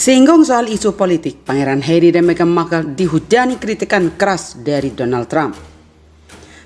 Singgung soal isu politik, Pangeran Harry dan Meghan Markle dihujani kritikan keras dari Donald Trump.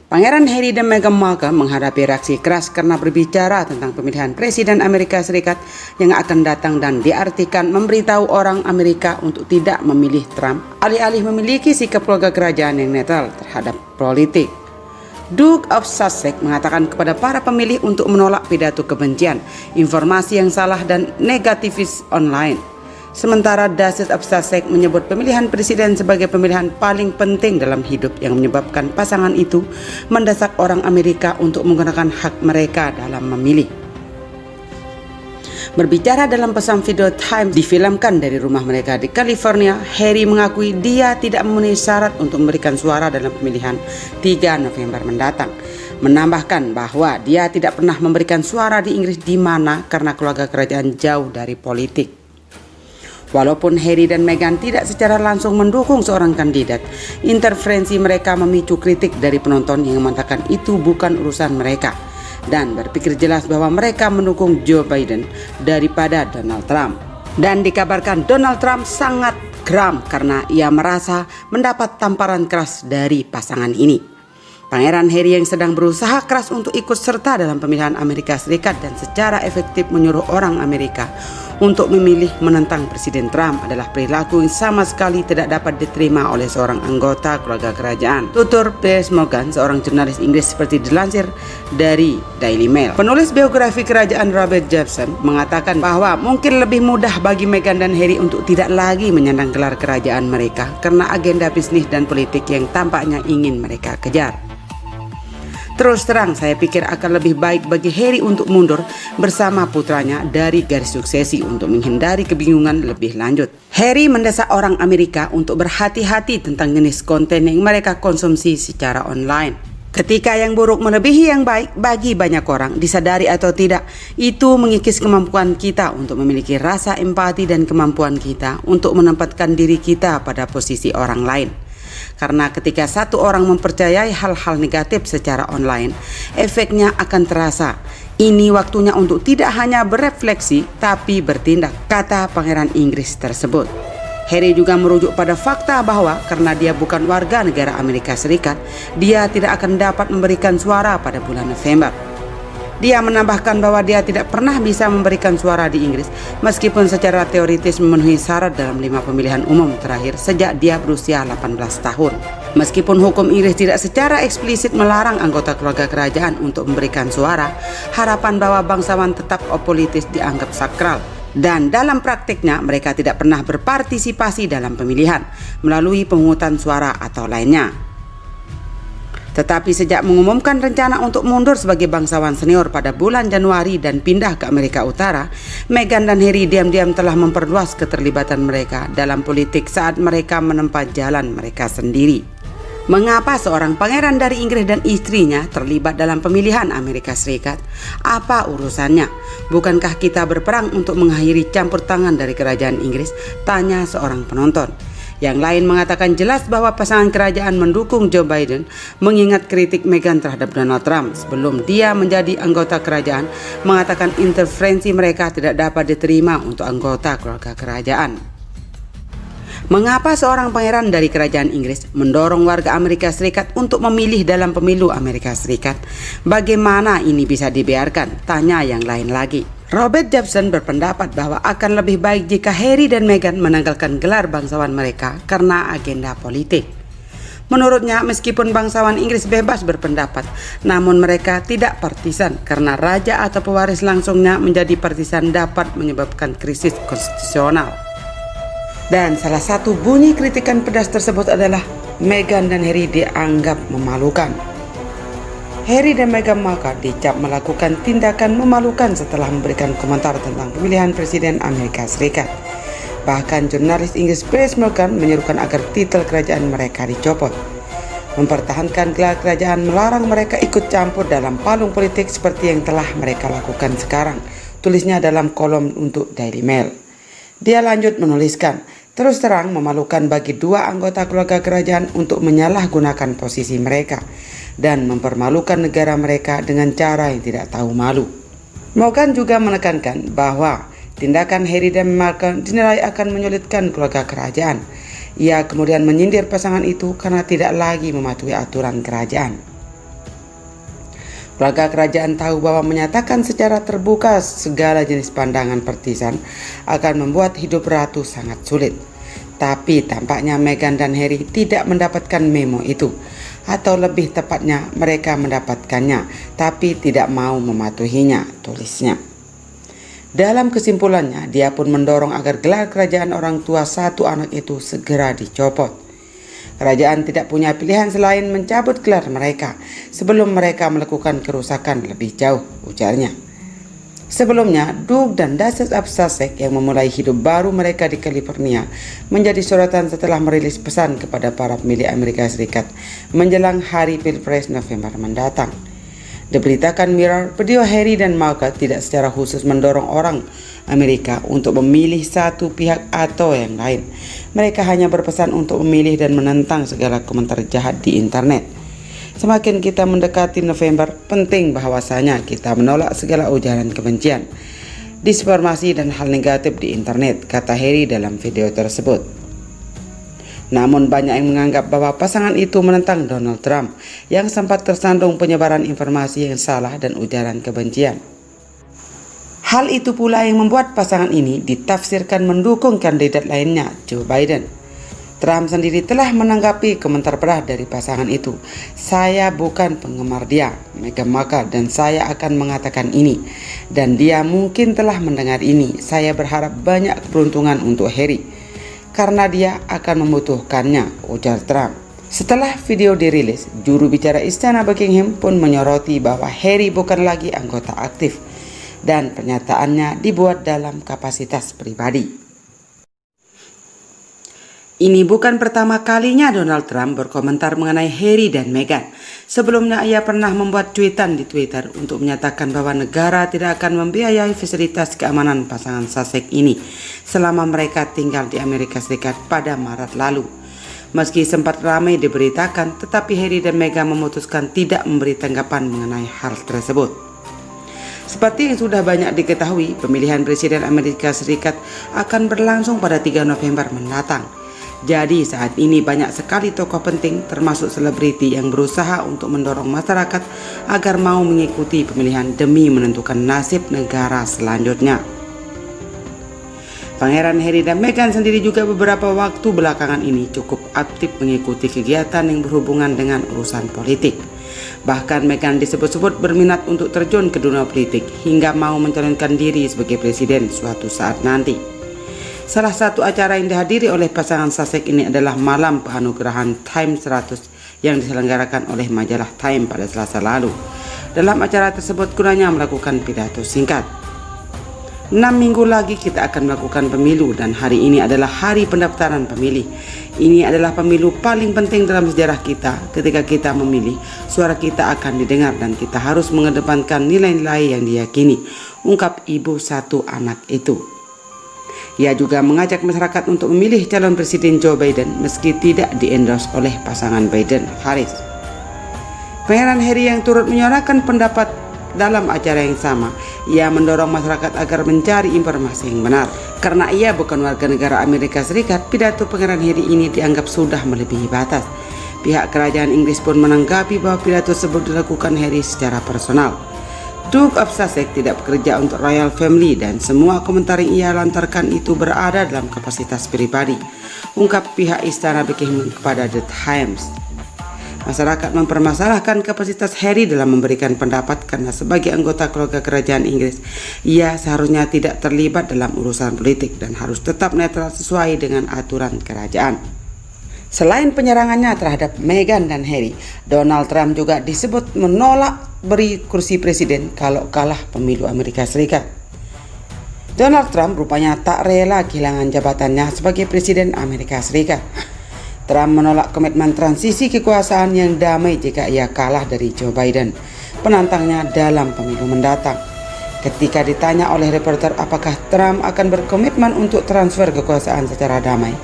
Pangeran Harry dan Meghan Markle menghadapi reaksi keras karena berbicara tentang pemilihan Presiden Amerika Serikat yang akan datang dan diartikan memberitahu orang Amerika untuk tidak memilih Trump, alih-alih memiliki sikap keluarga kerajaan yang netral terhadap politik. Duke of Sussex mengatakan kepada para pemilih untuk menolak pidato kebencian, informasi yang salah dan negativis online. Sementara Duchess of Sussex menyebut pemilihan presiden sebagai pemilihan paling penting dalam hidup yang menyebabkan pasangan itu mendesak orang Amerika untuk menggunakan hak mereka dalam memilih. Berbicara dalam pesan video Times difilmkan dari rumah mereka di California, Harry mengakui dia tidak memenuhi syarat untuk memberikan suara dalam pemilihan 3 November mendatang. Menambahkan bahwa dia tidak pernah memberikan suara di Inggris di mana karena keluarga kerajaan jauh dari politik. Walaupun Harry dan Meghan tidak secara langsung mendukung seorang kandidat, interferensi mereka memicu kritik dari penonton yang mengatakan itu bukan urusan mereka dan berpikir jelas bahwa mereka mendukung Joe Biden daripada Donald Trump. Dan dikabarkan Donald Trump sangat geram karena ia merasa mendapat tamparan keras dari pasangan ini. Pangeran Harry yang sedang berusaha keras untuk ikut serta dalam pemilihan Amerika Serikat dan secara efektif menyuruh orang Amerika untuk memilih menentang Presiden Trump adalah perilaku yang sama sekali tidak dapat diterima oleh seorang anggota keluarga kerajaan. Tutur Piers Morgan, seorang jurnalis Inggris seperti dilansir dari Daily Mail. Penulis biografi kerajaan Robert Jefferson mengatakan bahwa mungkin lebih mudah bagi Meghan dan Harry untuk tidak lagi menyandang gelar kerajaan mereka karena agenda bisnis dan politik yang tampaknya ingin mereka kejar. Terus terang, saya pikir akan lebih baik bagi Harry untuk mundur bersama putranya dari garis suksesi untuk menghindari kebingungan lebih lanjut. Harry mendesak orang Amerika untuk berhati-hati tentang jenis konten yang mereka konsumsi secara online. Ketika yang buruk melebihi yang baik bagi banyak orang, disadari atau tidak, itu mengikis kemampuan kita untuk memiliki rasa empati dan kemampuan kita untuk menempatkan diri kita pada posisi orang lain. Karena ketika satu orang mempercayai hal-hal negatif secara online, efeknya akan terasa. Ini waktunya untuk tidak hanya berefleksi, tapi bertindak, kata Pangeran Inggris tersebut. Harry juga merujuk pada fakta bahwa karena dia bukan warga negara Amerika Serikat, dia tidak akan dapat memberikan suara pada bulan November. Dia menambahkan bahwa dia tidak pernah bisa memberikan suara di Inggris meskipun secara teoritis memenuhi syarat dalam 5 pemilihan umum terakhir sejak dia berusia 18 tahun. Meskipun hukum Inggris tidak secara eksplisit melarang anggota keluarga kerajaan untuk memberikan suara, harapan bahwa bangsawan tetap apolitis dianggap sakral. Dan dalam praktiknya mereka tidak pernah berpartisipasi dalam pemilihan melalui pemungutan suara atau lainnya. Tetapi sejak mengumumkan rencana untuk mundur sebagai bangsawan senior pada bulan Januari dan pindah ke Amerika Utara, Meghan dan Harry diam-diam telah memperluas keterlibatan mereka dalam politik saat mereka menempuh jalan mereka sendiri. Mengapa seorang pangeran dari Inggris dan istrinya terlibat dalam pemilihan Amerika Serikat? Apa urusannya? Bukankah kita berperang untuk mengakhiri campur tangan dari kerajaan Inggris? Tanya seorang penonton. Yang lain mengatakan jelas bahwa pasangan kerajaan mendukung Joe Biden, mengingat kritik Meghan terhadap Donald Trump sebelum dia menjadi anggota kerajaan, mengatakan interferensi mereka tidak dapat diterima untuk anggota keluarga kerajaan. Mengapa seorang pangeran dari kerajaan Inggris mendorong warga Amerika Serikat untuk memilih dalam pemilu Amerika Serikat? Bagaimana ini bisa dibiarkan? Tanya yang lain lagi. Robert Jefferson berpendapat bahwa akan lebih baik jika Harry dan Meghan menanggalkan gelar bangsawan mereka karena agenda politik. Menurutnya, meskipun bangsawan Inggris bebas berpendapat, namun mereka tidak partisan karena raja atau pewaris langsungnya menjadi partisan dapat menyebabkan krisis konstitusional. Dan salah satu bunyi kritikan pedas tersebut adalah Meghan dan Harry dianggap memalukan. Harry dan Meghan Markle dicap melakukan tindakan memalukan setelah memberikan komentar tentang pemilihan Presiden Amerika Serikat. Bahkan jurnalis Inggris Piers Morgan menyerukan agar titel kerajaan mereka dicopot. Mempertahankan gelar kerajaan melarang mereka ikut campur dalam palung politik seperti yang telah mereka lakukan sekarang, tulisnya dalam kolom untuk Daily Mail. Dia lanjut menuliskan, Terus terang memalukan bagi dua anggota keluarga kerajaan untuk menyalahgunakan posisi mereka dan mempermalukan negara mereka dengan cara yang tidak tahu malu. Morgan juga menekankan bahwa tindakan Harry dan Meghan dinilai akan menyulitkan keluarga kerajaan. Ia kemudian menyindir pasangan itu karena tidak lagi mematuhi aturan kerajaan. Keluarga kerajaan tahu bahwa menyatakan secara terbuka segala jenis pandangan partisan akan membuat hidup ratu sangat sulit. Tapi tampaknya Meghan dan Harry tidak mendapatkan memo itu. Atau lebih tepatnya mereka mendapatkannya tapi tidak mau mematuhinya, tulisnya. Dalam kesimpulannya, dia pun mendorong agar gelar kerajaan orang tua satu anak itu segera dicopot. Kerajaan tidak punya pilihan selain mencabut gelar mereka sebelum mereka melakukan kerusakan lebih jauh, ujarnya. Sebelumnya, Duke dan Duchess of Sussex yang memulai hidup baru mereka di California menjadi sorotan setelah merilis pesan kepada para pemilih Amerika Serikat menjelang hari Pilpres November mendatang. Diberitakan Mirror, video Harry dan Meghan tidak secara khusus mendorong orang Amerika untuk memilih satu pihak atau yang lain. Mereka hanya berpesan untuk memilih dan menentang segala komentar jahat di internet. Semakin kita mendekati November, penting bahwasanya kita menolak segala ujaran kebencian, disinformasi dan hal negatif di internet, kata Harry dalam video tersebut. Namun banyak yang menganggap bahwa pasangan itu menentang Donald Trump yang sempat tersandung penyebaran informasi yang salah dan ujaran kebencian. Hal itu pula yang membuat pasangan ini ditafsirkan mendukung kandidat lainnya, Joe Biden. Trump sendiri telah menanggapi komentar berat dari pasangan itu. Saya bukan penggemar dia, Meghan Markle, dan saya akan mengatakan ini. Dan dia mungkin telah mendengar ini. Saya berharap banyak keberuntungan untuk Harry, karena dia akan membutuhkannya, ujar Trump. Setelah video dirilis, juru bicara Istana Buckingham pun menyoroti bahwa Harry bukan lagi anggota aktif dan pernyataannya dibuat dalam kapasitas pribadi. Ini bukan pertama kalinya Donald Trump berkomentar mengenai Harry dan Meghan. Sebelumnya ia pernah membuat cuitan di Twitter untuk menyatakan bahwa negara tidak akan membiayai fasilitas keamanan pasangan Sussex ini selama mereka tinggal di Amerika Serikat pada Maret lalu. Meski sempat ramai diberitakan, tetapi Harry dan Meghan memutuskan tidak memberi tanggapan mengenai hal tersebut. Seperti yang sudah banyak diketahui, pemilihan Presiden Amerika Serikat akan berlangsung pada 3 November mendatang. Jadi saat ini banyak sekali tokoh penting termasuk selebriti yang berusaha untuk mendorong masyarakat agar mau mengikuti pemilihan demi menentukan nasib negara selanjutnya. Pangeran Harry dan Meghan sendiri juga beberapa waktu belakangan ini cukup aktif mengikuti kegiatan yang berhubungan dengan urusan politik. Bahkan Meghan disebut-sebut berminat untuk terjun ke dunia politik hingga mau mencalonkan diri sebagai presiden suatu saat nanti. Salah satu acara yang dihadiri oleh pasangan Sussex ini adalah malam penganugerahan Time 100 yang diselenggarakan oleh majalah Time pada Selasa lalu. Dalam acara tersebut gunanya melakukan pidato singkat. 6 minggu lagi kita akan melakukan pemilu dan hari ini adalah hari pendaftaran pemilih. Ini adalah pemilu paling penting dalam sejarah kita. Ketika kita memilih, suara kita akan didengar dan kita harus mengedepankan nilai-nilai yang diyakini, ungkap ibu satu anak itu. Ia juga mengajak masyarakat untuk memilih calon presiden Joe Biden meski tidak diendorse oleh pasangan Biden-Harris. Pangeran Harry yang turut menyuarakan pendapat dalam acara yang sama, ia mendorong masyarakat agar mencari informasi yang benar. Karena ia bukan warga negara Amerika Serikat, pidato Pangeran Harry ini dianggap sudah melebihi batas. Pihak kerajaan Inggris pun menanggapi bahwa pidato tersebut dilakukan Harry secara personal. Duke of Sussex tidak bekerja untuk Royal Family dan semua komentar yang ia lontarkan itu berada dalam kapasitas pribadi, ungkap pihak Istana Buckingham kepada The Times. Masyarakat mempermasalahkan kapasitas Harry dalam memberikan pendapat karena sebagai anggota keluarga kerajaan Inggris, ia seharusnya tidak terlibat dalam urusan politik dan harus tetap netral sesuai dengan aturan kerajaan. Selain penyerangannya terhadap Meghan dan Harry, Donald Trump juga disebut menolak beri kursi presiden kalau kalah pemilu Amerika Serikat. Donald Trump rupanya tak rela kehilangan jabatannya sebagai presiden Amerika Serikat. Trump menolak komitmen transisi kekuasaan yang damai jika ia kalah dari Joe Biden, penantangnya dalam pemilu mendatang. Ketika ditanya oleh reporter apakah Trump akan berkomitmen untuk transfer kekuasaan secara damai,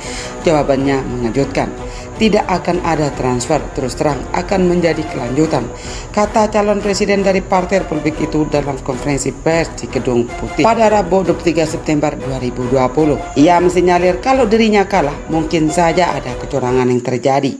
jawabannya mengejutkan. Tidak akan ada transfer, terus terang akan menjadi kelanjutan, kata calon presiden dari Partai Republik itu dalam konferensi pers di Gedung Putih pada Rabu 23 September 2020. Ia mensinyalir kalau dirinya kalah, mungkin saja ada kecurangan yang terjadi.